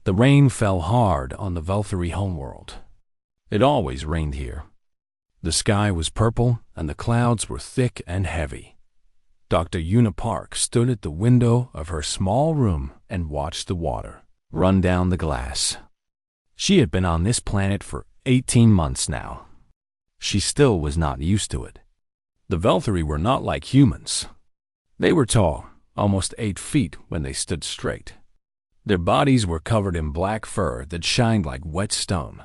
The rain fell hard on the Velthury homeworld. It always rained here. The sky was purple and the clouds were thick and heavy. Dr. Una Park stood at the window of her small room and watched the water run down the glass. She had been on this planet for 18 months now. She still was not used to it. The Velthury were not like humans. They were tall, almost 8 feet when they stood straight. Their bodies were covered in black fur that shined like wet stone.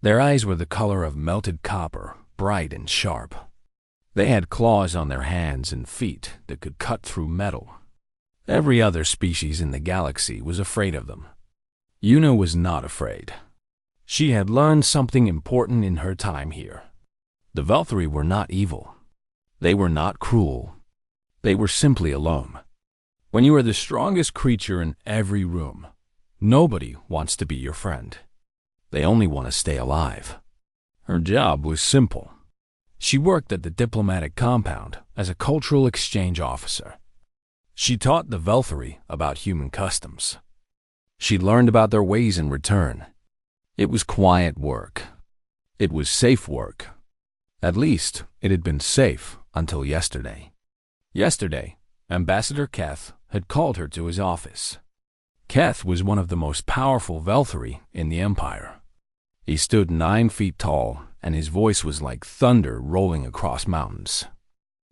Their eyes were the color of melted copper, bright and sharp. They had claws on their hands and feet that could cut through metal. Every other species in the galaxy was afraid of them. Una was not afraid. She had learned something important in her time here. The Velthury were not evil. They were not cruel. They were simply alone. When you are the strongest creature in every room, nobody wants to be your friend. They only want to stay alive. Her job was simple. She worked at the diplomatic compound as a cultural exchange officer. She taught the Velthury about human customs. She learned about their ways in return. It was quiet work. It was safe work. At least, it had been safe until yesterday. Yesterday, Ambassador Keth had called her to his office. Keth was one of the most powerful Velthury in the Empire. He stood 9 feet tall, and his voice was like thunder rolling across mountains.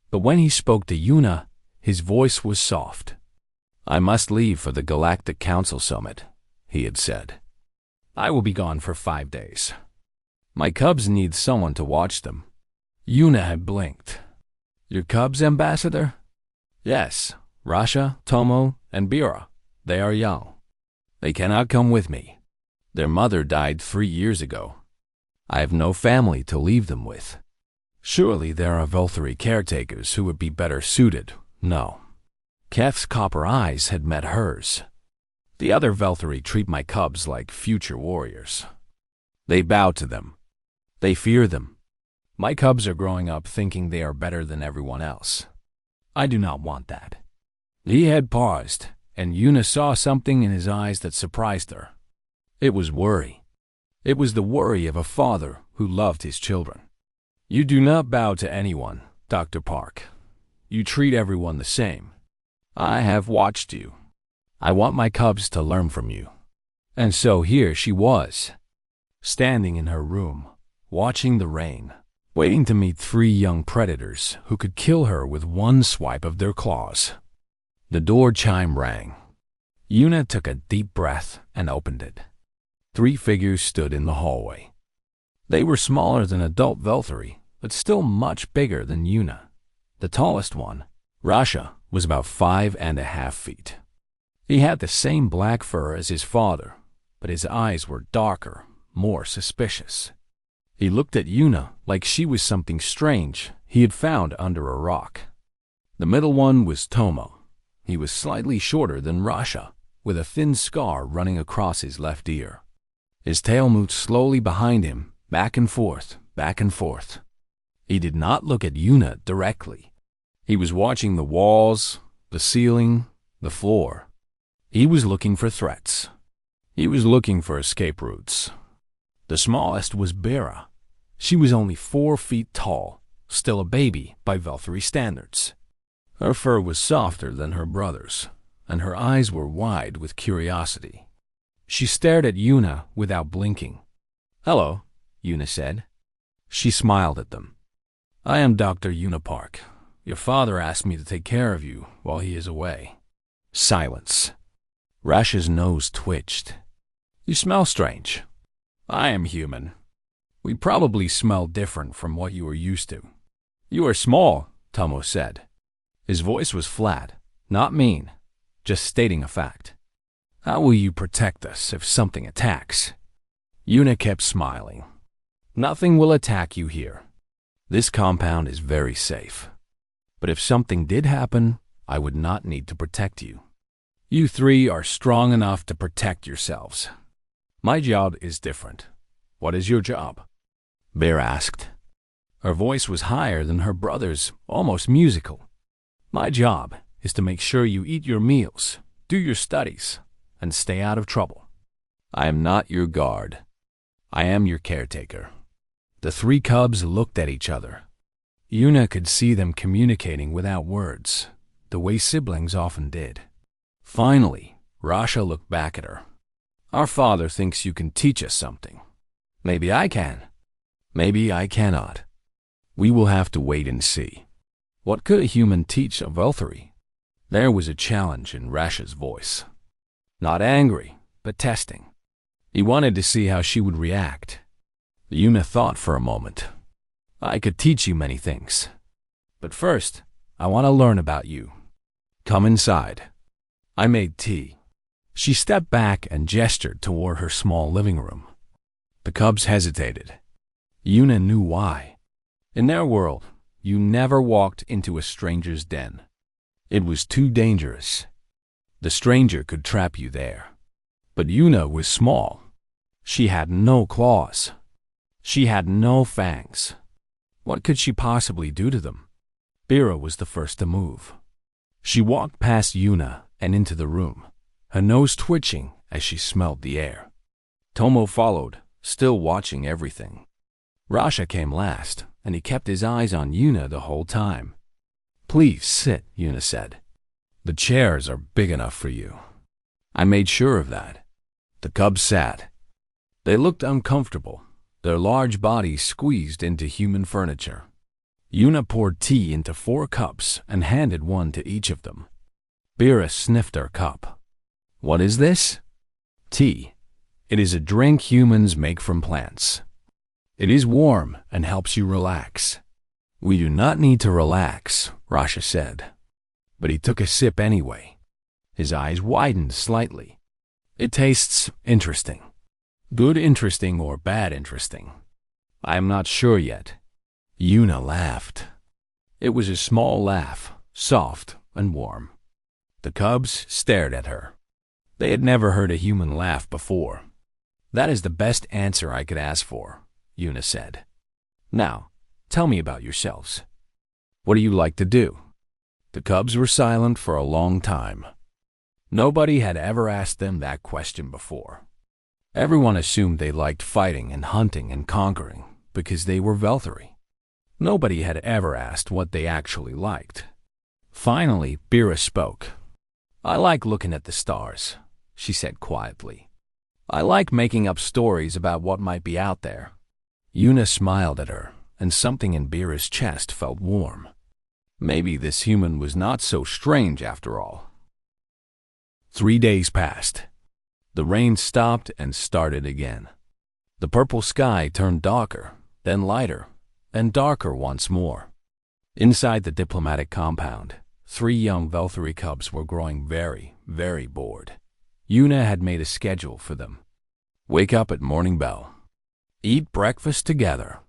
But when he spoke to Una, his voice was soft. "I must leave for the Galactic Council Summit," he had said. "I will be gone for 5 days. My cubs need someone to watch them." Una had blinked. "Your cubs, Ambassador?" "Yes, Rasha, Tomo, and Bira. They are young. They cannot come with me. Their mother died 3 years ago. I have no family to leave them with. Surely there are Velthury caretakers who would be better suited." No. Keth's copper eyes had met hers. "The other Velthury treat my cubs like future warriors. They bow to them. They fear them. My cubs are growing up thinking they are better than everyone else. I do not want that." He had paused, and Una saw something in his eyes that surprised her. It was worry. It was the worry of a father who loved his children. "You do not bow to anyone, Dr. Park. You treat everyone the same. I have watched you. I want my cubs to learn from you." And so here she was, standing in her room, watching the rain, waiting to meet 3 young predators who could kill her with one swipe of their claws. The door chime rang. Una took a deep breath and opened it. 3 figures stood in the hallway. They were smaller than adult Velthury, but still much bigger than Una. The tallest one, Rasha, was about 5.5 feet. He had the same black fur as his father, but his eyes were darker, more suspicious. He looked at Una like she was something strange he had found under a rock. The middle one was Tomo. He was slightly shorter than Rasha, with a thin scar running across his left ear. His tail moved slowly behind him, back and forth, back and forth. He did not look at Una directly. He was watching the walls, the ceiling, the floor. He was looking for threats. He was looking for escape routes. The smallest was Bera. She was only 4 feet tall, still a baby by Velthury standards. Her fur was softer than her brother's, and her eyes were wide with curiosity. She stared at Una without blinking. "Hello," Una said. She smiled at them. "I am Dr. Una Park. Your father asked me to take care of you while he is away." Silence. Rasha's nose twitched. "You smell strange." "I am human. We probably smell different from what you are used to." "You are small," Tomo said. His voice was flat, not mean, just stating a fact. "How will you protect us if something attacks?" Una kept smiling. "Nothing will attack you here. This compound is very safe. But if something did happen, I would not need to protect you. You 3 are strong enough to protect yourselves. My job is different. What is your job?" Bear asked. Her voice was higher than her brother's, almost musical. "My job is to make sure you eat your meals, do your studies, and stay out of trouble." I am not your guard. I am your caretaker." The three cubs looked at each other. Yuna could see them communicating without words, the way siblings often did. Finally, Rasha looked back at her. "Our father thinks you can teach us something. Maybe I can. Maybe I cannot. We will have to wait and see." What could a human teach a Velthari? There was a challenge in Rasha's voice. Not angry, but testing. He wanted to see how she would react. Yuna thought for a moment. "I could teach you many things. But first, I want to learn about you. Come inside." I made tea. She stepped back and gestured toward her small living room. The cubs hesitated. Yuna knew why. In their world, you never walked into a stranger's den. It was too dangerous. The stranger could trap you there. But Yuna was small. She had no claws. She had no fangs. What could she possibly do to them? Bira was the first to move. She walked past Yuna and into the room, her nose twitching as she smelled the air. Tomo followed, still watching everything. Rasha came last, and he kept his eyes on Yuna the whole time. "Please sit," Yuna said. "The chairs are big enough for you." I made sure of that. The cubs sat. They looked uncomfortable, their large bodies squeezed into human furniture. Yuna poured tea into 4 cups and handed one to each of them. Bira sniffed her cup. "What is this?" "Tea. It is a drink humans make from plants. It is warm and helps you relax." "We do not need to relax," Rasha said. But he took a sip anyway. His eyes widened slightly. "It tastes interesting. Good interesting or bad interesting? I am not sure yet." Yuna laughed. It was a small laugh, soft and warm. The cubs stared at her. They had never heard a human laugh before. "That is the best answer I could ask for," Yuna said. "Now, tell me about yourselves. What do you like to do?" The cubs were silent for a long time. Nobody had ever asked them that question before. Everyone assumed they liked fighting and hunting and conquering because they were Velthari. Nobody had ever asked what they actually liked. Finally, Bira spoke. "I like looking at the stars," she said quietly. "I like making up stories about what might be out there." Yuna smiled at her, and something in Bira's chest felt warm. Maybe this human was not so strange after all. 3 days passed. The rain stopped and started again. The purple sky turned darker, then lighter, and darker once more. Inside the diplomatic compound, 3 young Velthari cubs were growing very, very bored. Yuna had made a schedule for them. Wake up at morning bell. Eat breakfast together.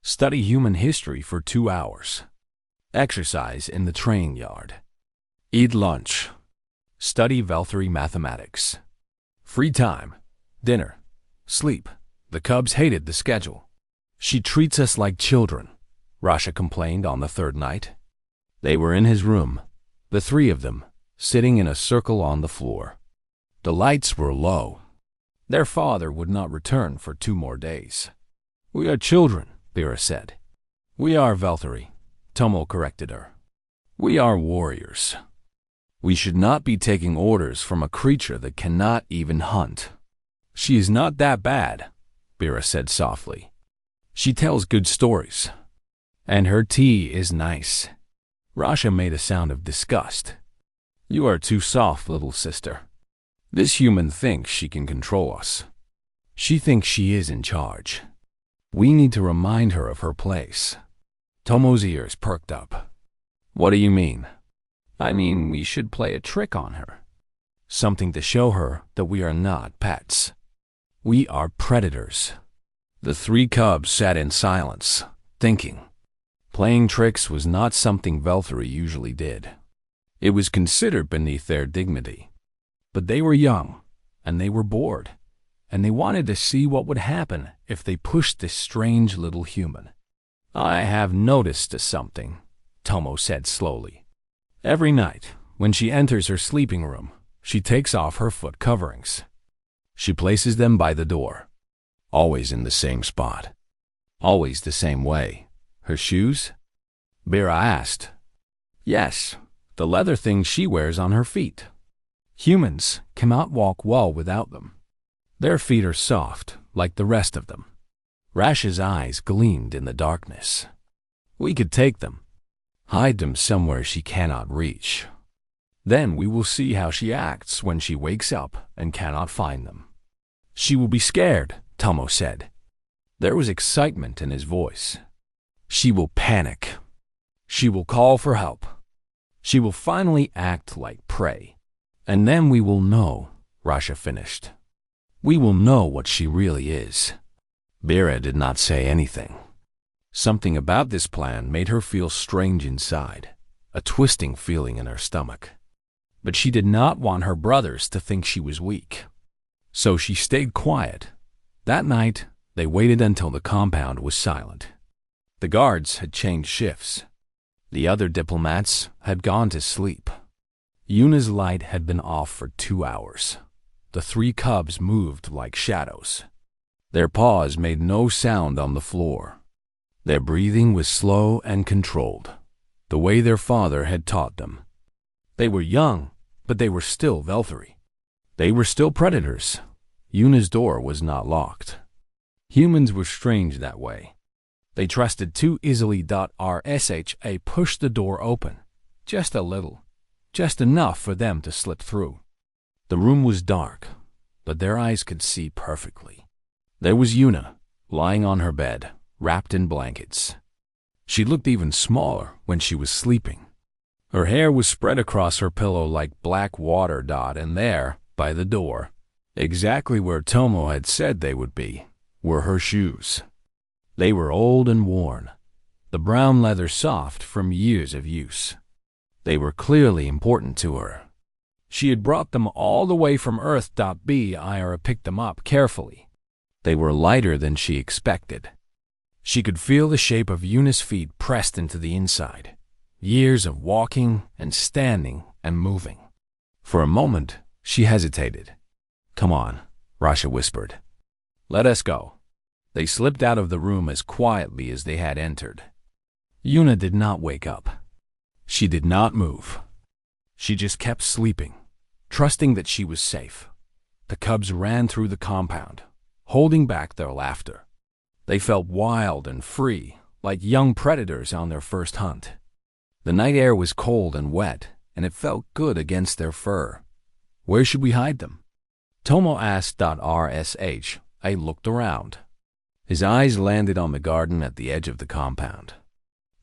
Study human history for 2 hours. Exercise in the training yard. Eat lunch. Study Velthari mathematics. Free time. Dinner. Sleep. The cubs hated the schedule. "She treats us like children," Rasha complained on the 3rd night. They were in his room, the 3 of them, sitting in a circle on the floor. The lights were low. Their father would not return for 2 more days. "We are children," Bira said. "We are Velthari," Tomo corrected her. "We are warriors. We should not be taking orders from a creature that cannot even hunt." "She is not that bad," Bira said softly. "She tells good stories. And her tea is nice." Rasha made a sound of disgust. "You are too soft, little sister. This human thinks she can control us. She thinks she is in charge. We need to remind her of her place." Tomo's ears perked up. "What do you mean?" "I mean we should play a trick on her. Something to show her that we are not pets. We are predators." The 3 cubs sat in silence, thinking. Playing tricks was not something Velthari usually did. It was considered beneath their dignity. But they were young, and they were bored, and they wanted to see what would happen if they pushed this strange little human. "I have noticed something," Tomo said slowly. "Every night, when she enters her sleeping room, she takes off her foot coverings. She places them by the door, always in the same spot, always the same way. Her shoes? Vera asked. Yes, the leather things she wears on her feet. Humans cannot walk well without them. Their feet are soft, like the rest of them. Rash's eyes gleamed in the darkness. We could take them, hide them somewhere she cannot reach. Then we will see how she acts when she wakes up and cannot find them. She will be scared, Tomo said. There was excitement in his voice. She will panic. She will call for help. She will finally act like prey. And then we will know, Rasha finished. We will know what she really is. Vera did not say anything. Something about this plan made her feel strange inside, a twisting feeling in her stomach. But she did not want her brothers to think she was weak. So she stayed quiet. That night, they waited until the compound was silent. The guards had changed shifts. The other diplomats had gone to sleep. Yuna's light had been off for 2 hours. The 3 cubs moved like shadows. Their paws made no sound on the floor. Their breathing was slow and controlled, the way their father had taught them. They were young, but they were still Veltari. They were still predators. Yuna's door was not locked. Humans were strange that way. They trusted too easily. Rsha pushed the door open, just a little, just enough for them to slip through. The room was dark, but their eyes could see perfectly. There was Yuna, lying on her bed, wrapped in blankets. She looked even smaller when she was sleeping. Her hair was spread across her pillow like black water. And there, by the door, exactly where Tomo had said they would be, were her shoes. They were old and worn, the brown leather soft from years of use. They were clearly important to her. She had brought them all the way from Earth. Ira picked them up carefully. They were lighter than she expected. She could feel the shape of Yuna's feet pressed into the inside. Years of walking and standing and moving. For a moment, she hesitated. Come on, Rasha whispered. Let us go. They slipped out of the room as quietly as they had entered. Yuna did not wake up. She did not move. She just kept sleeping, trusting that she was safe. The cubs ran through the compound, holding back their laughter. They felt wild and free, like young predators on their first hunt. The night air was cold and wet, and it felt good against their fur. Where should we hide them? Tomo asked. Rsh. I looked around. His eyes landed on the garden at the edge of the compound.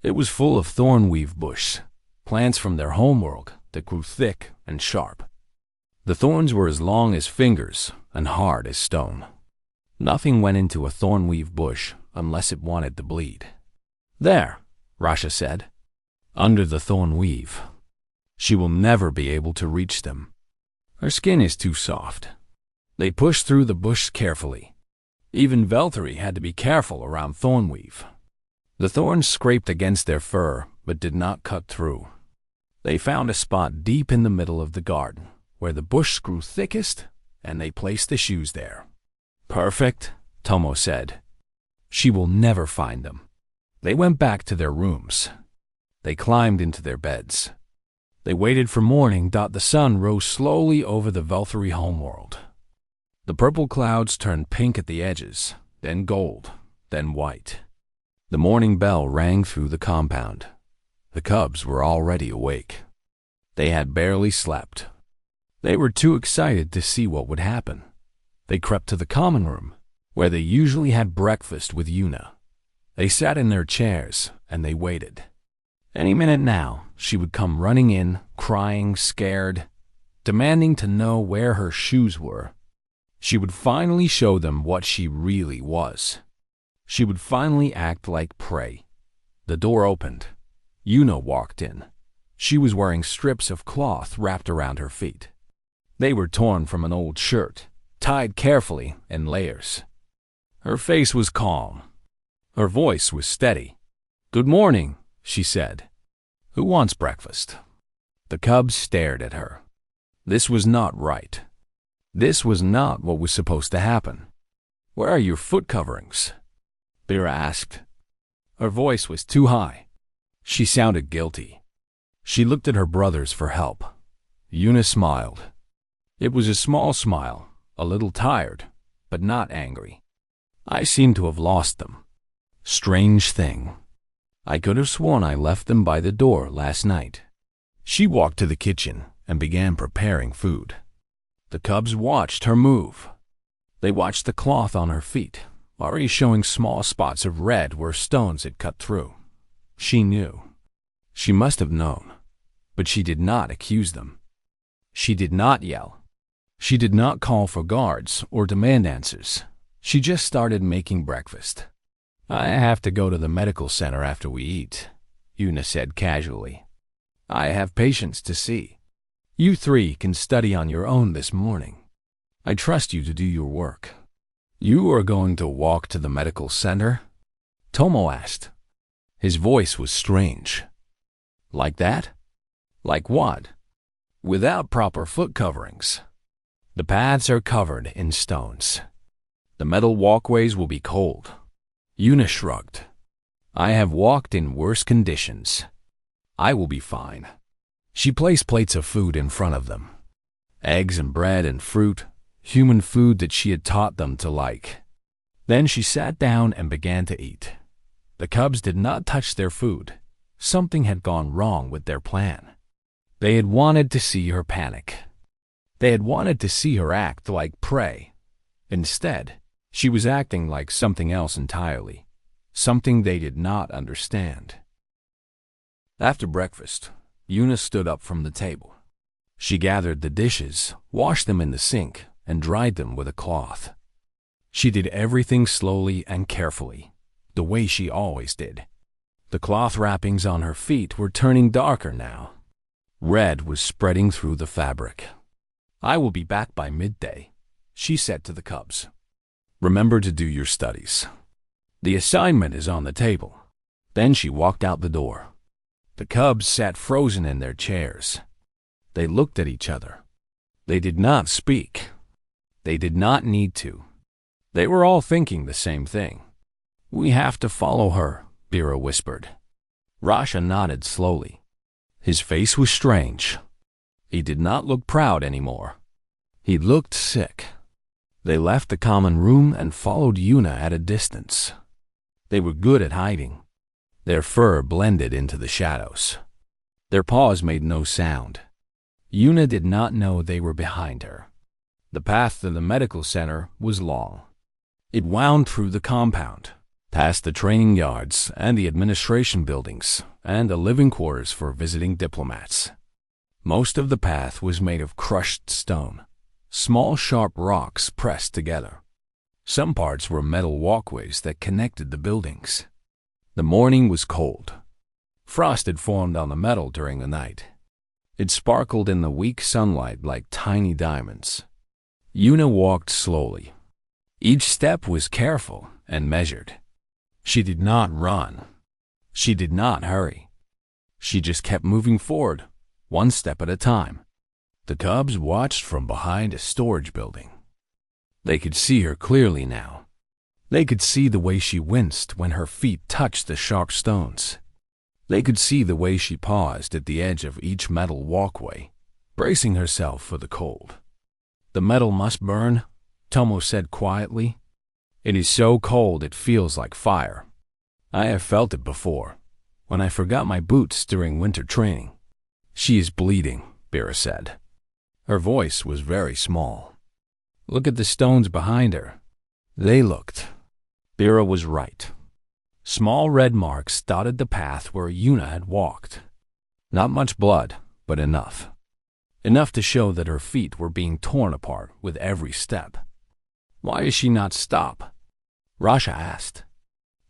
It was full of thornweave bush, plants from their homeworld that grew thick and sharp. The thorns were as long as fingers and hard as stone. Nothing went into a thornweave bush unless it wanted to bleed. There, Rasha said, under the thornweave. She will never be able to reach them. Her skin is too soft. They pushed through the bush carefully. Even Veltari had to be careful around thornweave. The thorns scraped against their fur, but did not cut through. They found a spot deep in the middle of the garden, where the bush grew thickest, and they placed the shoes there. Perfect, Tomo said. She will never find them. They went back to their rooms. They climbed into their beds. They waited for morning. The sun rose slowly over the Veltari homeworld. The purple clouds turned pink at the edges, then gold, then white. The morning bell rang through the compound. The cubs were already awake. They had barely slept. They were too excited to see what would happen. They crept to the common room, where they usually had breakfast with Yuna. They sat in their chairs, and they waited. Any minute now, she would come running in, crying, scared, demanding to know where her shoes were. She would finally show them what she really was. She would finally act like prey. The door opened. Yuna walked in. She was wearing strips of cloth wrapped around her feet. They were torn from an old shirt, tied carefully in layers. Her face was calm. Her voice was steady. "Good morning," she said. "Who wants breakfast?" The cubs stared at her. This was not right. This was not what was supposed to happen. "Where are your foot coverings?" Bira asked. Her voice was too high. She sounded guilty. She looked at her brothers for help. Una smiled. It was a small smile, a little tired, but not angry. "I seem to have lost them. Strange thing. I could have sworn I left them by the door last night." She walked to the kitchen and began preparing food. The cubs watched her move. They watched the cloth on her feet, already showing small spots of red where stones had cut through. She knew. She must have known, but she did not accuse them. She did not yell. She did not call for guards or demand answers. She just started making breakfast. "I have to go to the medical center after we eat," Una said casually. "I have patients to see. You three can study on your own this morning. I trust you to do your work." "You are going to walk to the medical center?" Tomo asked. His voice was strange. "Like that?" "Like what?" "Without proper foot coverings. The paths are covered in stones. The metal walkways will be cold." Una shrugged. "I have walked in worse conditions. I will be fine." She placed plates of food in front of them. Eggs and bread and fruit, human food that she had taught them to like. Then she sat down and began to eat. The cubs did not touch their food. Something had gone wrong with their plan. They had wanted to see her panic. They had wanted to see her act like prey. Instead, she was acting like something else entirely, something they did not understand. After breakfast, Una stood up from the table. She gathered the dishes, washed them in the sink, and dried them with a cloth. She did everything slowly and carefully, the way she always did. The cloth wrappings on her feet were turning darker now. Red was spreading through the fabric. "I will be back by midday," she said to the cubs. "Remember to do your studies. The assignment is on the table." Then she walked out the door. The cubs sat frozen in their chairs. They looked at each other. They did not speak. They did not need to. They were all thinking the same thing. "We have to follow her," Bira whispered. Rasha nodded slowly. His face was strange. He did not look proud anymore. He looked sick. They left the common room and followed Una at a distance. They were good at hiding. Their fur blended into the shadows. Their paws made no sound. Una did not know they were behind her. The path to the medical center was long. It wound through the compound, past the training yards and the administration buildings, and the living quarters for visiting diplomats. Most of the path was made of crushed stone, small sharp rocks pressed together. Some parts were metal walkways that connected the buildings. The morning was cold. Frost had formed on the metal during the night. It sparkled in the weak sunlight like tiny diamonds. Una walked slowly. Each step was careful and measured. She did not run. She did not hurry. She just kept moving forward, one step at a time. The cubs watched from behind a storage building. They could see her clearly now. They could see the way she winced when her feet touched the sharp stones. They could see the way she paused at the edge of each metal walkway, bracing herself for the cold. "The metal must burn," Tomo said quietly. "It is so cold it feels like fire. I have felt it before, when I forgot my boots during winter training." "She is bleeding," Bira said. Her voice was very small. "Look at the stones behind her." They looked. Bira was right. Small red marks dotted the path where Una had walked. Not much blood, but enough. Enough to show that her feet were being torn apart with every step. "Why does she not stop?" Rasha asked.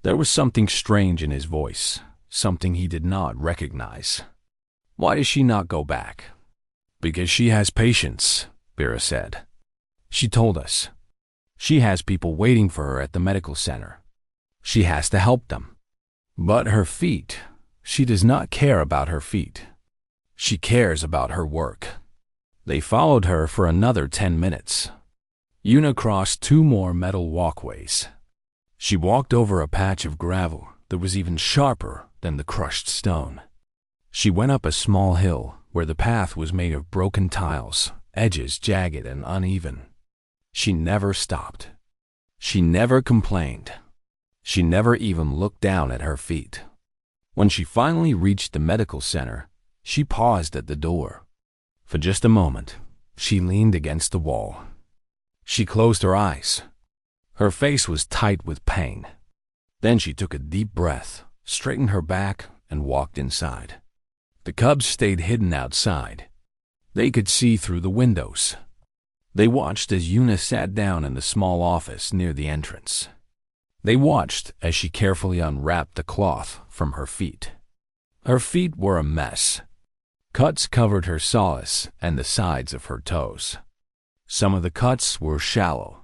There was something strange in his voice, something he did not recognize. "Why does she not go back?" "Because she has patience," Bira said. "She told us. She has people waiting for her at the medical center. She has to help them. But her feet, she does not care about her feet. She cares about her work." They followed her for another 10 minutes. Una crossed 2 more metal walkways. She walked over a patch of gravel that was even sharper than the crushed stone. She went up a small hill where the path was made of broken tiles, edges jagged and uneven. She never stopped. She never complained. She never even looked down at her feet. When she finally reached the medical center, she paused at the door. For just a moment, she leaned against the wall. She closed her eyes. Her face was tight with pain. Then she took a deep breath, straightened her back, and walked inside. The cubs stayed hidden outside. They could see through the windows. They watched as Una sat down in the small office near the entrance. They watched as she carefully unwrapped the cloth from her feet. Her feet were a mess. Cuts covered her soles and the sides of her toes. Some of the cuts were shallow.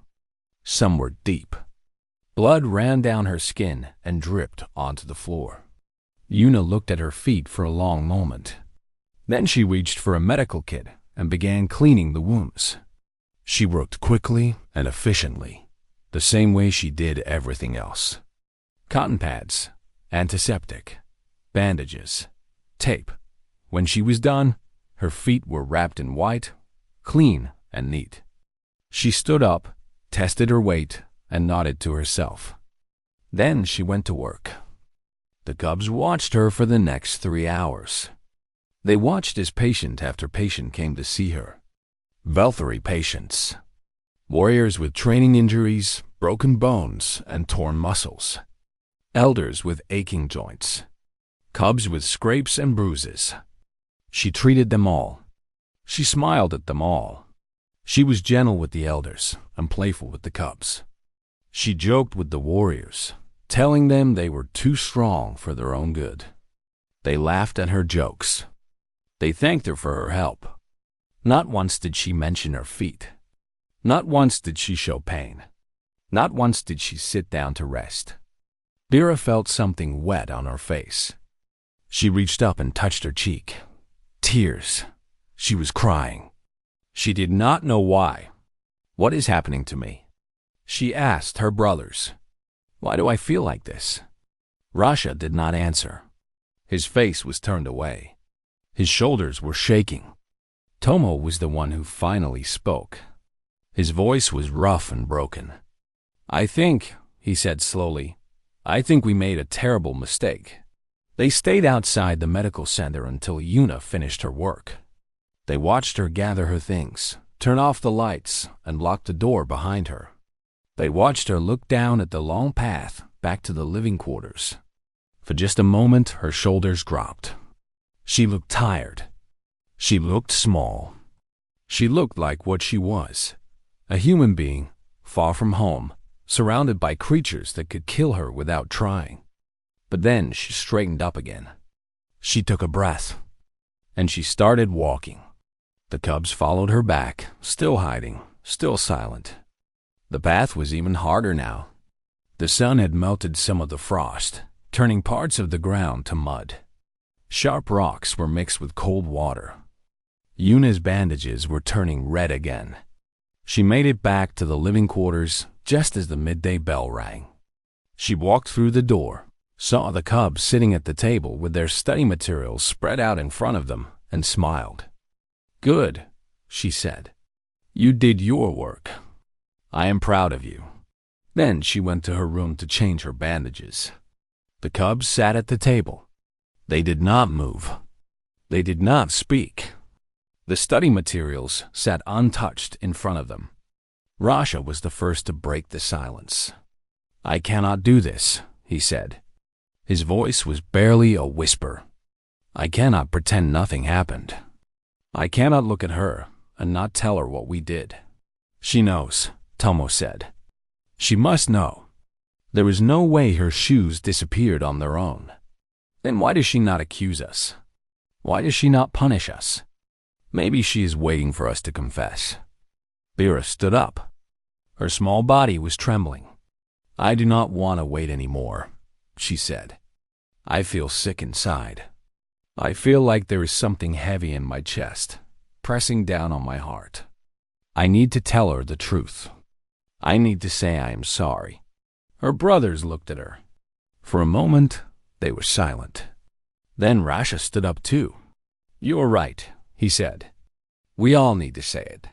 Some were deep. Blood ran down her skin and dripped onto the floor. Una looked at her feet for a long moment. Then she reached for a medical kit and began cleaning the wounds. She worked quickly and efficiently, the same way she did everything else. Cotton pads, antiseptic, bandages, tape. When she was done, her feet were wrapped in white, clean and neat. She stood up, tested her weight, and nodded to herself. Then she went to work. The cubs watched her for the next 3 hours. They watched as patient after patient came to see her. Velthary patients. Warriors with training injuries, broken bones, and torn muscles. Elders with aching joints. Cubs with scrapes and bruises. She treated them all. She smiled at them all. She was gentle with the elders and playful with the cubs. She joked with the warriors, telling them they were too strong for their own good. They laughed at her jokes. They thanked her for her help. Not once did she mention her feet. Not once did she show pain. Not once did she sit down to rest. Vera felt something wet on her face. She reached up and touched her cheek. Tears. She was crying. She did not know why. What is happening to me? She asked her brothers. Why do I feel like this? Rasha did not answer. His face was turned away. His shoulders were shaking. Tomo was the one who finally spoke. His voice was rough and broken. I think, he said slowly, I think we made a terrible mistake. They stayed outside the medical center until Una finished her work. They watched her gather her things, turn off the lights, and lock the door behind her. They watched her look down at the long path back to the living quarters. For just a moment, her shoulders dropped. She looked tired. She looked small. She looked like what she was, a human being, far from home, surrounded by creatures that could kill her without trying. But then she straightened up again. She took a breath, and she started walking. The cubs followed her back, still hiding, still silent. The path was even harder now. The sun had melted some of the frost, turning parts of the ground to mud. Sharp rocks were mixed with cold water. Una's bandages were turning red again. She made it back to the living quarters just as the midday bell rang. She walked through the door, saw the cubs sitting at the table with their study materials spread out in front of them, and smiled. Good, she said. You did your work. I am proud of you. Then she went to her room to change her bandages. The cubs sat at the table. They did not move. They did not speak. The study materials sat untouched in front of them. Rasha was the first to break the silence. I cannot do this, he said. His voice was barely a whisper. I cannot pretend nothing happened. I cannot look at her and not tell her what we did. She knows, Tomo said. She must know. There is no way her shoes disappeared on their own. Then why does she not accuse us? Why does she not punish us? Maybe she is waiting for us to confess. Vera stood up. Her small body was trembling. I do not want to wait anymore, she said. I feel sick inside. I feel like there is something heavy in my chest. pressing down on my heart. I need to tell her the truth. I need to say I am sorry. Her brothers looked at her. For a moment, they were silent. Then Rasha stood up too. "You're right," he said. "We all need to say it.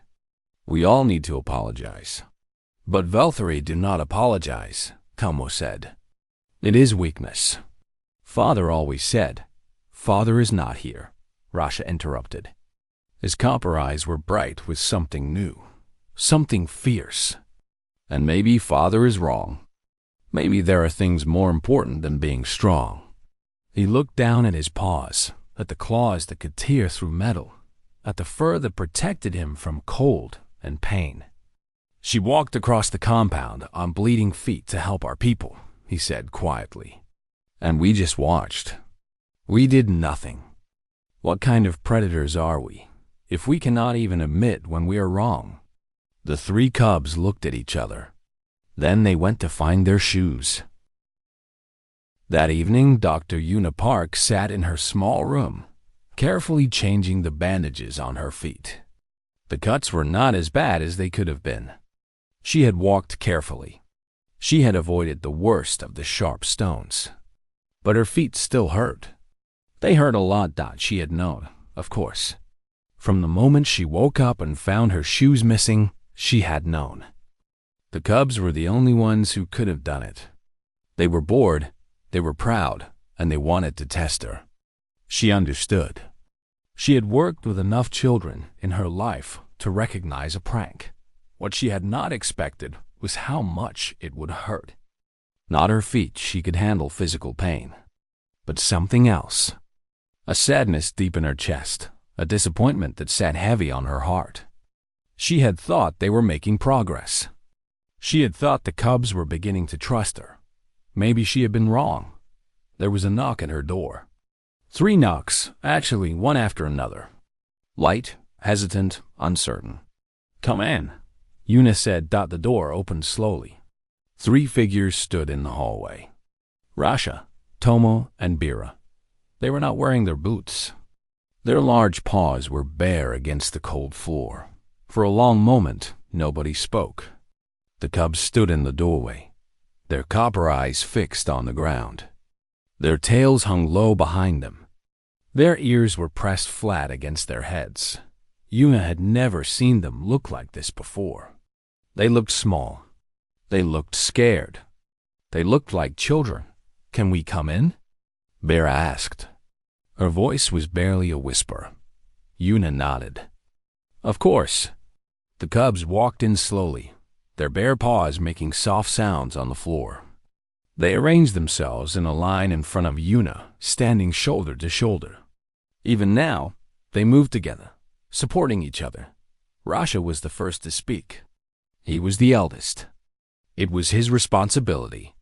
We all need to apologize." "But Valkyrie do not apologize," Tomo said. "It is weakness. Father always said." "Father is not here," Rasha interrupted. His copper eyes were bright with something new, something fierce. "And maybe Father is wrong. Maybe there are things more important than being strong." He looked down at his paws, at the claws that could tear through metal, at the fur that protected him from cold and pain. "She walked across the compound on bleeding feet to help our people," he said quietly. "And we just watched. We did nothing. What kind of predators are we, if we cannot even admit when we are wrong?" The three cubs looked at each other. Then they went to find their shoes. That evening, Dr. Una Park sat in her small room, carefully changing the bandages on her feet. The cuts were not as bad as they could have been. She had walked carefully. She had avoided the worst of the sharp stones. But her feet still hurt. They hurt a lot, she had known, of course. From the moment she woke up and found her shoes missing, she had known. The cubs were the only ones who could have done it. They were bored, they were proud, and they wanted to test her. She understood. She had worked with enough children in her life to recognize a prank. What she had not expected was how much it would hurt. Not her feet, she could handle physical pain. But something else. A sadness deep in her chest, a disappointment that sat heavy on her heart. She had thought they were making progress. She had thought the cubs were beginning to trust her. Maybe she had been wrong. There was a knock at her door. 3 knocks, actually one after another. Light, hesitant, uncertain. "Come in," Una said. The door opened slowly. 3 figures stood in the hallway. Rasha, Tomo, and Bira. They were not wearing their boots. Their large paws were bare against the cold floor. For a long moment, nobody spoke. The cubs stood in the doorway, their copper eyes fixed on the ground. Their tails hung low behind them. Their ears were pressed flat against their heads. Una had never seen them look like this before. They looked small. They looked scared. They looked like children. "Can we come in?" Bera asked. Her voice was barely a whisper. Una nodded. "Of course." The cubs walked in slowly, their bare paws making soft sounds on the floor. They arranged themselves in a line in front of Una, standing shoulder to shoulder. Even now, they moved together, supporting each other. Rasha was the first to speak. He was the eldest. It was his responsibility.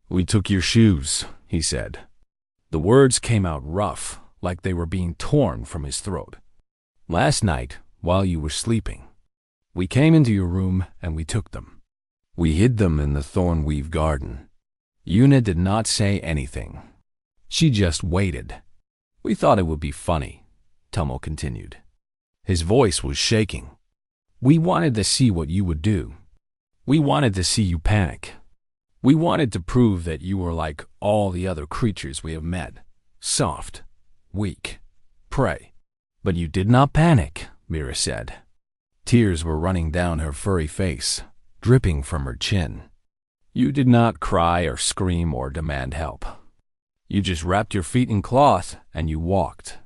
"We took your shoes," he said. The words came out rough, like they were being torn from his throat. "Last night, while you were sleeping, we came into your room and we took them. We hid them in the thornweave garden." Una did not say anything. She just waited. "We thought it would be funny," Tomo continued. His voice was shaking. "We wanted to see what you would do. We wanted to see you panic. We wanted to prove that you were like all the other creatures we have met. Soft, weak, prey. But you did not panic," Mira said. Tears were running down her furry face, dripping from her chin. "You did not cry or scream or demand help. You just wrapped your feet in cloth and you walked.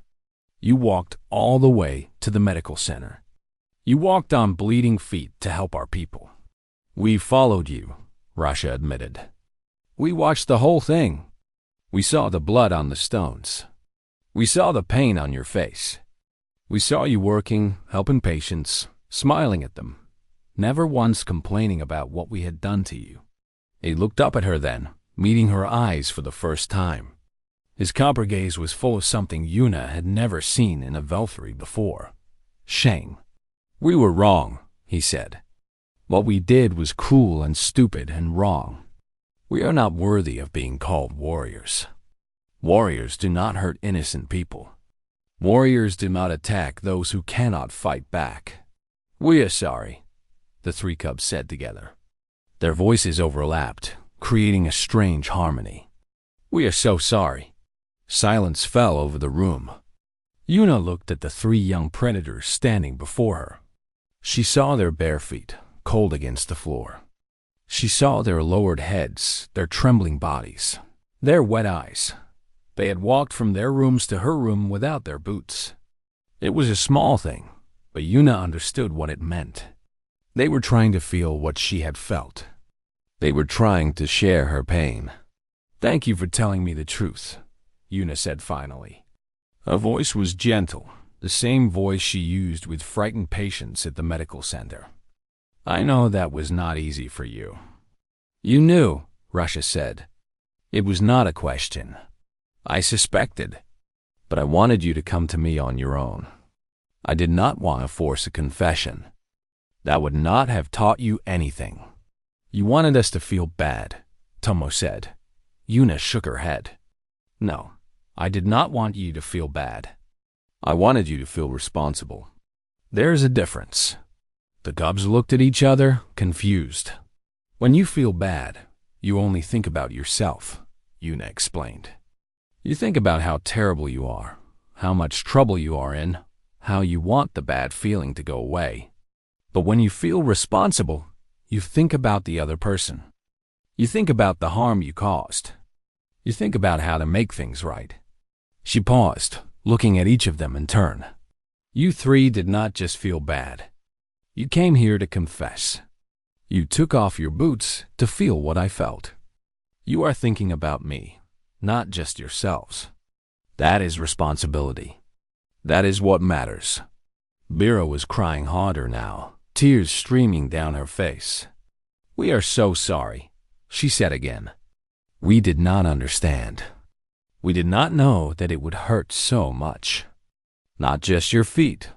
You walked all the way to the medical center. You walked on bleeding feet to help our people. We followed you," Rasha admitted. "We watched the whole thing. We saw the blood on the stones. We saw the pain on your face. We saw you working, helping patients, smiling at them, never once complaining about what we had done to you." He looked up at her then, meeting her eyes for the first time. His copper gaze was full of something Una had never seen in a Valkyrie before. Shame. "We were wrong," he said. "What we did was cruel and stupid and wrong. We are not worthy of being called warriors. Warriors do not hurt innocent people. Warriors do not attack those who cannot fight back. We are sorry, the three cubs said together. Their voices overlapped, creating a strange harmony. We are so sorry. Silence fell over the room. Yuna looked at the three young predators standing before her. She saw their bare feet, cold against the floor. She saw their lowered heads, their trembling bodies, their wet eyes. They had walked from their rooms to her room without their boots. It was a small thing, but Yuna understood what it meant. They were trying to feel what she had felt. They were trying to share her pain. Thank you for telling me the truth, Yuna said finally. Her voice was gentle, the same voice she used with frightened patients at the medical center. I know that was not easy for you. You knew, Russia said. It was not a question. I suspected, but I wanted you to come to me on your own. I did not want to force a confession. That would not have taught you anything. You wanted us to feel bad, Tomo said. Yuna shook her head. No, I did not want you to feel bad. I wanted you to feel responsible. There's a difference. The cubs looked at each other, confused. When you feel bad, you only think about yourself, Yuna explained. You think about how terrible you are, how much trouble you are in, how you want the bad feeling to go away. But when you feel responsible, you think about the other person. You think about the harm you caused. You think about how to make things right. She paused, looking at each of them in turn. You three did not just feel bad. You came here to confess. You took off your boots to feel what I felt. You are thinking about me, not just yourselves. That is responsibility. That is what matters. Bira was crying harder now, tears streaming down her face. We are so sorry, she said again. We did not understand. We did not know that it would hurt so much. Not just your feet.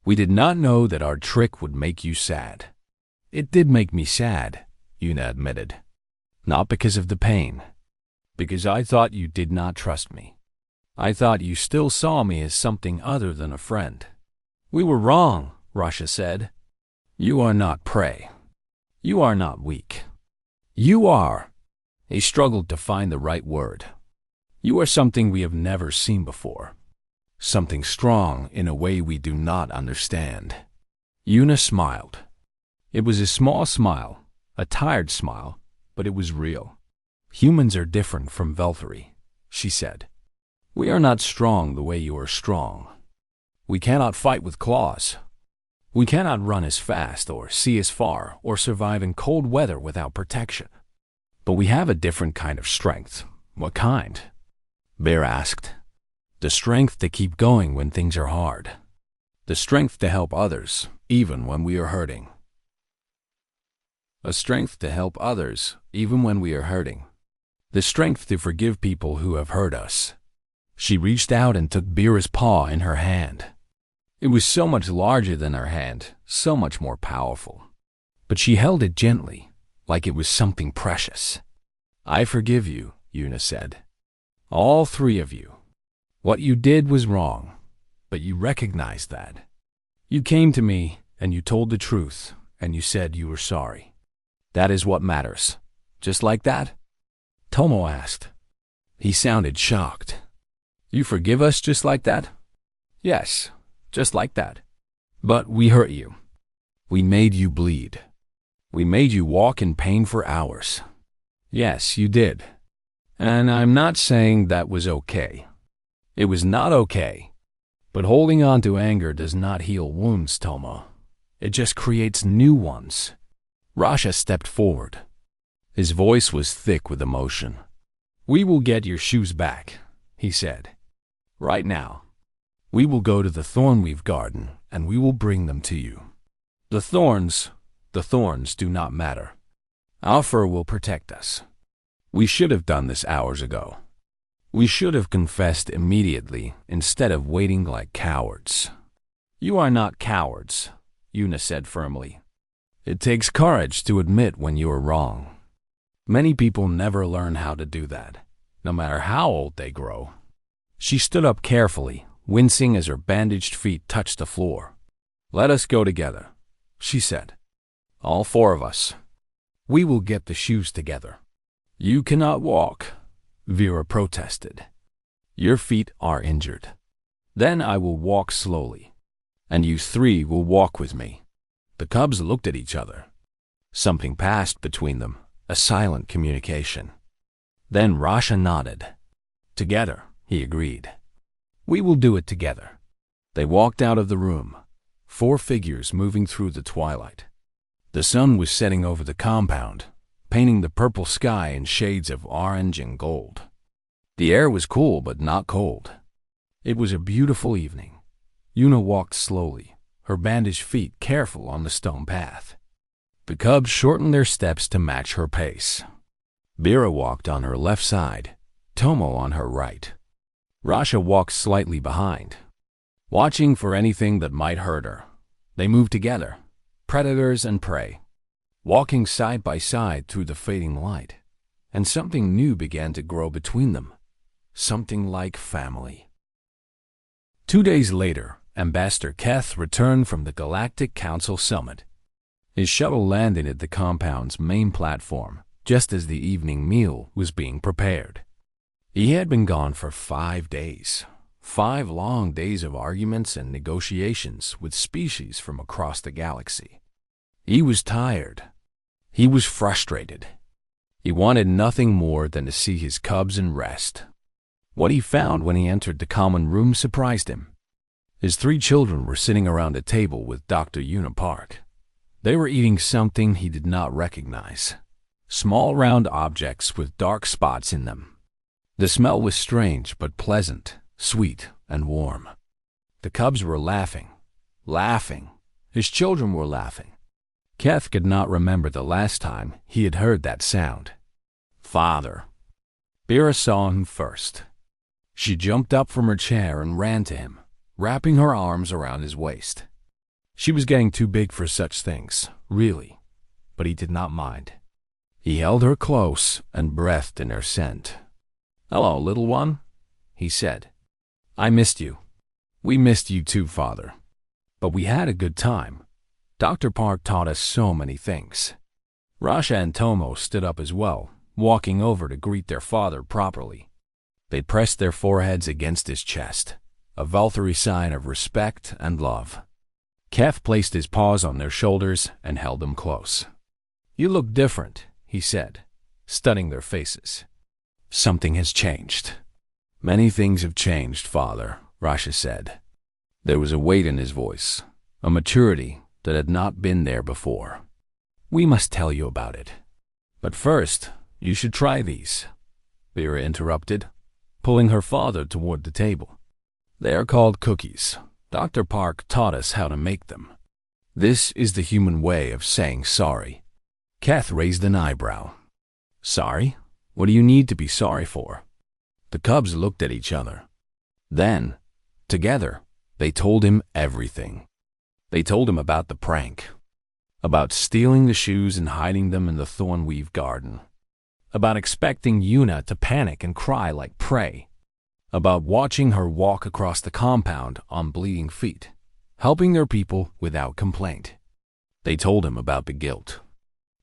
We did not know that our trick would make you sad. It did make me sad, Yuna admitted. Not because of the pain. Because I thought you did not trust me. I thought you still saw me as something other than a friend. We were wrong, Russia said. You are not prey. You are not weak. You are. He struggled to find the right word. You are something we have never seen before. Something strong in a way we do not understand. Yuna smiled. It was a small smile, a tired smile, but it was real. Humans are different from Veltari, she said. We are not strong the way you are strong. We cannot fight with claws. We cannot run as fast or see as far or survive in cold weather without protection. But we have a different kind of strength. What kind? Bear asked. The strength to keep going when things are hard. The strength to help others, even when we are hurting. A strength to help others, even when we are hurting. The strength to forgive people who have hurt us. She reached out and took Bira's paw in her hand. It was so much larger than her hand, so much more powerful. But she held it gently, like it was something precious. I forgive you, Yuna said. All three of you. What you did was wrong, but you recognized that. You came to me, and you told the truth, and you said you were sorry. That is what matters. Just like that? Tomo asked. He sounded shocked. You forgive us just like that? Yes, just like that. But we hurt you. We made you bleed. We made you walk in pain for hours. Yes, you did. And I'm not saying that was okay. It was not okay. But holding on to anger does not heal wounds, Tomo. It just creates new ones. Rasha stepped forward. His voice was thick with emotion. We will get your shoes back, he said. Right now. We will go to the Thornweave Garden, and we will bring them to you. The thorns do not matter. Our fur will protect us. We should have done this hours ago. We should have confessed immediately instead of waiting like cowards. You are not cowards, Yuna said firmly. It takes courage to admit when you are wrong. Many people never learn how to do that, no matter how old they grow. She stood up carefully, wincing as her bandaged feet touched the floor. "Let us go together," she said. "All four of us. We will get the shoes together." "You cannot walk," Vera protested. "Your feet are injured." "Then I will walk slowly, and you three will walk with me." The cubs looked at each other. Something passed between them, a silent communication. Then Rasha nodded. "Together," he agreed. "We will do it together." They walked out of the room, four figures moving through the twilight. The sun was setting over the compound, painting the purple sky in shades of orange and gold. The air was cool but not cold. It was a beautiful evening. Yuna walked slowly, her bandaged feet careful on the stone path. The cubs shortened their steps to match her pace. Vera walked on her left side, Tomo on her right. Rasha walked slightly behind, watching for anything that might hurt her. They moved together, predators and prey, walking side by side through the fading light, and something new began to grow between them, something like family. 2 days later, Ambassador Keth returned from the Galactic Council Summit. His shuttle landed at the compound's main platform, just as the evening meal was being prepared. He had been gone for 5 days, 5 long days of arguments and negotiations with species from across the galaxy. He was tired. He was frustrated. He wanted nothing more than to see his cubs and rest. What he found when he entered the common room surprised him. His 3 children were sitting around a table with Dr. Yuna Park. They were eating something he did not recognize. Small round objects with dark spots in them. The smell was strange but pleasant, sweet and warm. The cubs were laughing. His children were laughing. Keth could not remember the last time he had heard that sound. "Father." Vera saw him first. She jumped up from her chair and ran to him, wrapping her arms around his waist. She was getting too big for such things, really, but he did not mind. He held her close and breathed in her scent. "Hello, little one," he said. "I missed you." "We missed you too, Father. But we had a good time. Dr. Park taught us so many things." Rasha and Tomo stood up as well, walking over to greet their father properly. They pressed their foreheads against his chest, a Valkyrie sign of respect and love. Keth placed his paws on their shoulders and held them close. "You look different," he said, studying their faces. "Something has changed." "Many things have changed, Father," Rasha said. There was a weight in his voice, a maturity that had not been there before. "We must tell you about it. But first, you should try these," Vera interrupted, pulling her father toward the table. "They are called cookies. Dr. Park taught us how to make them. This is the human way of saying sorry." Keth raised an eyebrow. "Sorry? What do you need to be sorry for?" The cubs looked at each other. Then, together, they told him everything. They told him about the prank, about stealing the shoes and hiding them in the thornweave garden, about expecting Yuna to panic and cry like prey, about watching her walk across the compound on bleeding feet, helping their people without complaint. They told him about the guilt,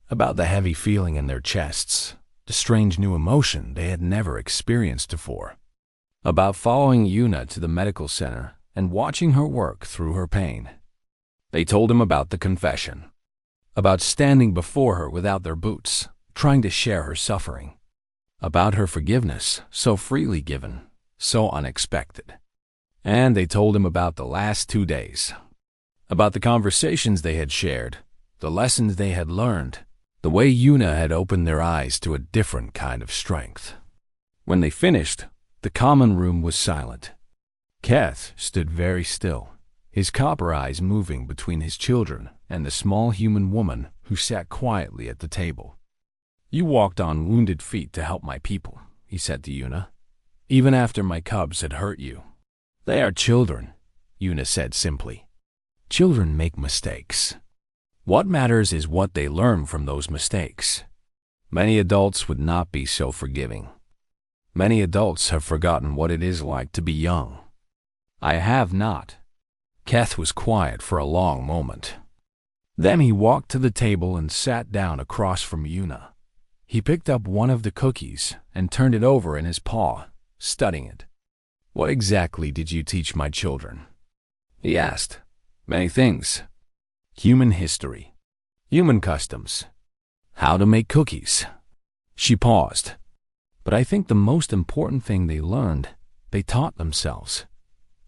about the heavy feeling in their chests, the strange new emotion they had never experienced before, about following Yuna to the medical center and watching her work through her pain. They told him about the confession, about standing before her without their boots, trying to share her suffering, about her forgiveness, so freely given, so unexpected. And they told him about the last 2 days, about the conversations they had shared, the lessons they had learned, the way Yuna had opened their eyes to a different kind of strength. When they finished, the common room was silent. Keth stood very still, his copper eyes moving between his children and the small human woman who sat quietly at the table. "You walked on wounded feet to help my people," he said to Yuna, "even after my cubs had hurt you." "They are children," Yuna said simply. "Children make mistakes. What matters is what they learn from those mistakes. Many adults would not be so forgiving. Many adults have forgotten what it is like to be young. I have not. Keth was quiet for a long moment. Then he walked to the table and sat down across from Yuna. He picked up one of the cookies and turned it over in his paw, studying it. What exactly did you teach my children? He asked. Many things. Human history. Human customs. How to make cookies. She paused. But I think the most important thing they learned, they taught themselves.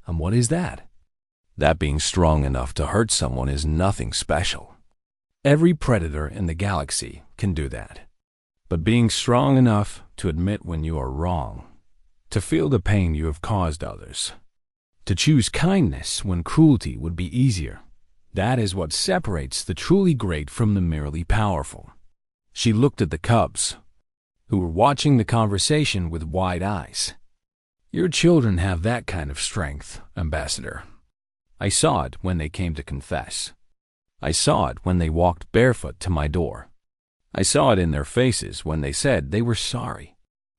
And what is that? That being strong enough to hurt someone is nothing special. Every predator in the galaxy can do that. But being strong enough to admit when you are wrong, to feel the pain you have caused others, to choose kindness when cruelty would be easier, that is what separates the truly great from the merely powerful. She looked at the cubs, who were watching the conversation with wide eyes. Your children have that kind of strength, Ambassador. I saw it when they came to confess. I saw it when they walked barefoot to my door. I saw it in their faces when they said they were sorry.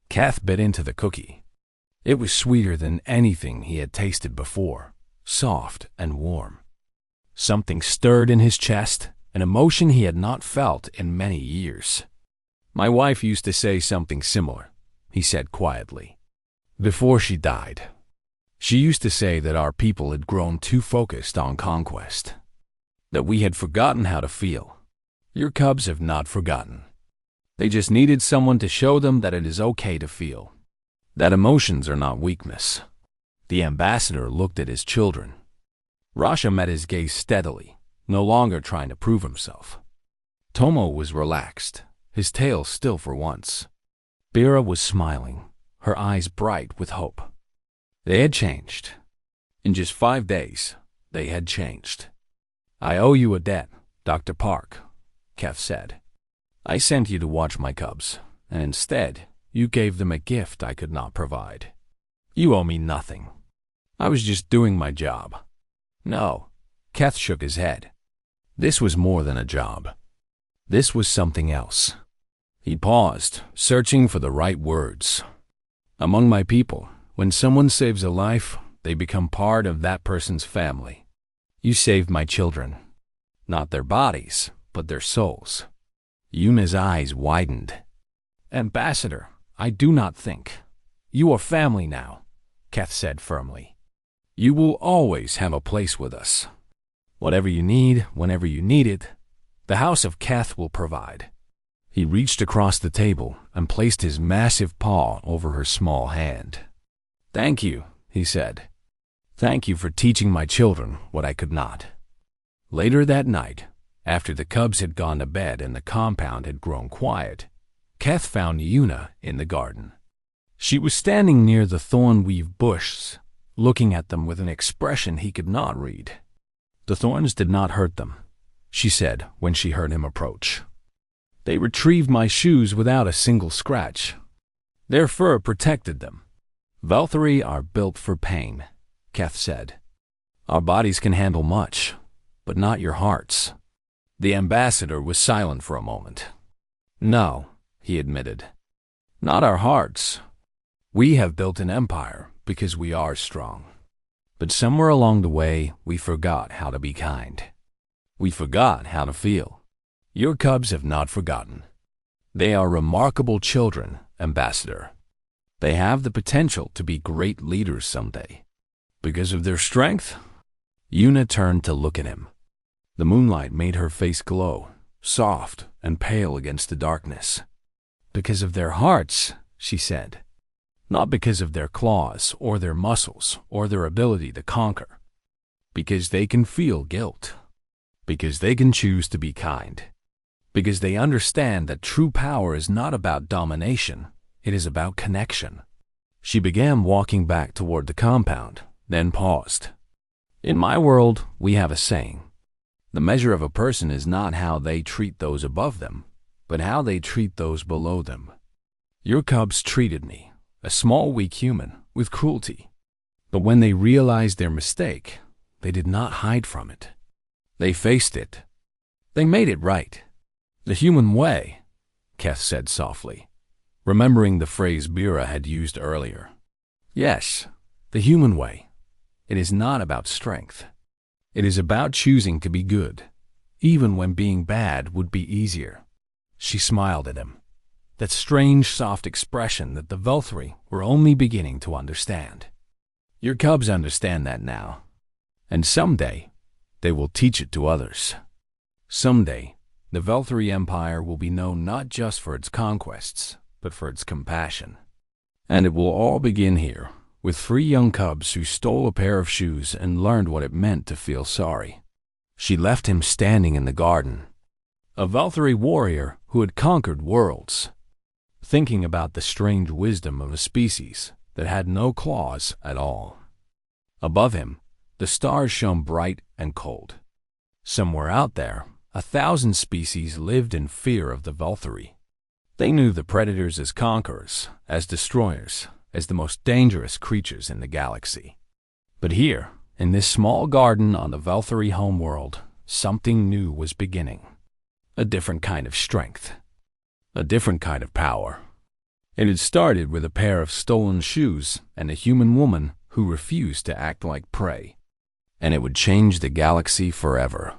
Keth bit into the cookie. It was sweeter than anything he had tasted before, soft and warm. Something stirred in his chest, an emotion he had not felt in many years. My wife used to say something similar, he said quietly. Before she died, she used to say that our people had grown too focused on conquest, that we had forgotten how to feel. Your cubs have not forgotten. They just needed someone to show them that it is okay to feel, that emotions are not weakness. The ambassador looked at his children. Rasha met his gaze steadily, no longer trying to prove himself. Tomo was relaxed, his tail still for once. Bira was smiling, her eyes bright with hope. They had changed. In just 5 days, they had changed. I owe you a debt, Dr. Park, Keth said. I sent you to watch my cubs, and instead, you gave them a gift I could not provide. You owe me nothing. I was just doing my job. No, Keth shook his head. This was more than a job. This was something else. He paused, searching for the right words. Among my people, when someone saves a life, they become part of that person's family. You saved my children. Not their bodies, but their souls. Yuna's eyes widened. Ambassador, I do not think. You are family now, Keth said firmly. You will always have a place with us. Whatever you need, whenever you need it, the House of Keth will provide. He reached across the table and placed his massive paw over her small hand. Thank you, he said. Thank you for teaching my children what I could not. Later that night, after the cubs had gone to bed and the compound had grown quiet, Keth found Yuna in the garden. She was standing near the thorn-weave bushes, looking at them with an expression he could not read. The thorns did not hurt them, she said when she heard him approach. They retrieved my shoes without a single scratch. Their fur protected them. Valkyrie are built for pain, Keth said. Our bodies can handle much, but not your hearts. The ambassador was silent for a moment. No, he admitted. Not our hearts. We have built an empire because we are strong. But somewhere along the way, we forgot how to be kind. We forgot how to feel. Your cubs have not forgotten. They are remarkable children, Ambassador. They have the potential to be great leaders someday. Because of their strength? Yuna turned to look at him. The moonlight made her face glow, soft and pale against the darkness. Because of their hearts, she said. Not because of their claws or their muscles or their ability to conquer. Because they can feel guilt. Because they can choose to be kind. Because they understand that true power is not about domination, it is about connection. She began walking back toward the compound, then paused. In my world, we have a saying. The measure of a person is not how they treat those above them, but how they treat those below them. Your cubs treated me, a small weak human, with cruelty. But when they realized their mistake, they did not hide from it. They faced it. They made it right. The human way, Keth said softly, remembering the phrase Bira had used earlier. Yes, the human way. it is not about strength. It is about choosing to be good, even when being bad would be easier. She smiled at him, that strange, soft expression that the Valkyrie were only beginning to understand. Your cubs understand that now, and someday they will teach it to others. Someday, the Valkyrie Empire will be known not just for its conquests, but for its compassion. And it will all begin here, with 3 young cubs who stole a pair of shoes and learned what it meant to feel sorry. She left him standing in the garden, a Valkyrie warrior who had conquered worlds, thinking about the strange wisdom of a species that had no claws at all. Above him, the stars shone bright and cold. Somewhere out there, 1,000 species lived in fear of the Valkyrie. They knew the predators as conquerors, as destroyers, as the most dangerous creatures in the galaxy. But here, in this small garden on the Valkyrie homeworld, something new was beginning. A different kind of strength. A different kind of power. It had started with a pair of stolen shoes and a human woman who refused to act like prey. And it would change the galaxy forever.